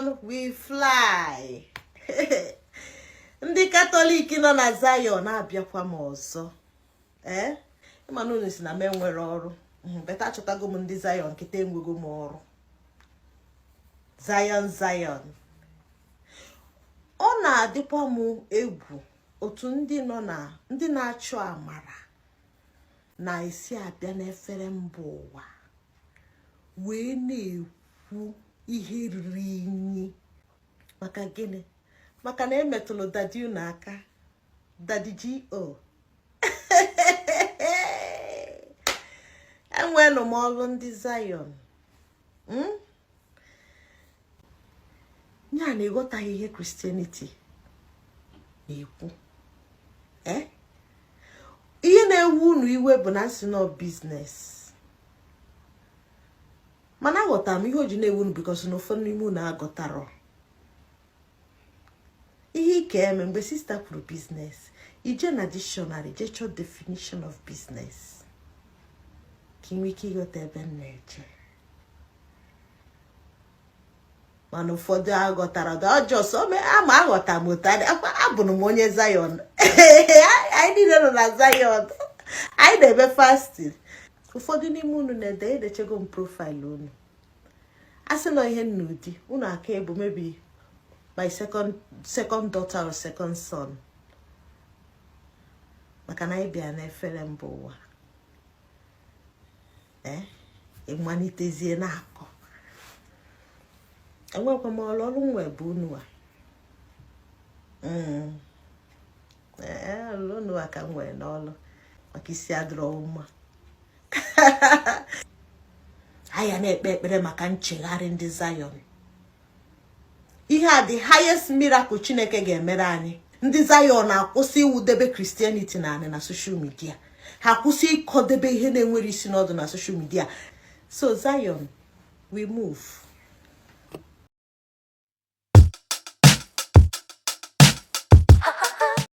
Zion we fly. Ndị Katọlik nọ na Zion abịakwa m ọzọ. Ịmanụ unu si na m enwere ọrụ. Beta achọtago m ndị Zion kịta enwego m ọrụ. Zion. Ọ na-adịkwa m egwu otu ndị na-achọ amara na-esi abịa n'efere mba ụwa wee na-ekwu ihe riri inyi. Maka gịnị? Maka na emetụlụ dadi unu aka. Dadi G.O. Enwelu m ọrụ ndị Zion. Nya na-eghọtaghị ihe Christianity na-ekwu. Ihe na-ewu unu iwe bụ na nsị nọ business. Mana aghọtara m ihe o ji na-ewu unu because na ụfọdụ n'ime unu aghọtara. Ihe ike eme mgbe sister kwuru business, ije na dictionary je chọọ definition of business. Ka inwe ike ịghọta ebe m na-eje. Mana ụfọdụ aghọtara ọjọọ so ama aghọta m otu abụrụ m onye Zion. Anyị niile nọ na Zion. Anyị na-eme fasting. Ụfọdụ n'ime unu na-ede edechego m profile unu. Asị na ihe n'ụdị unu aka ebu maybe my second daughter or second son. Maka na anyị bịa n'efere mba ụwa. Ịmalitezie na-akọ. Enwekwa m ọrụ nwe bụ unu a. Unu a ka m nwere n'ọrụ maka isi adịrọ mma. Anyị na-ekpe ekpere maka nchegharị ndị Zion. Ihe a the highest miracle Chineke ga-emere anyị. Ndị Zion na-akwụsị iwudebe Christianity na social media. Ha kwụsị ịkọdebe ihe na-enwere isi n'ọdụ na social media. So Zion, we move.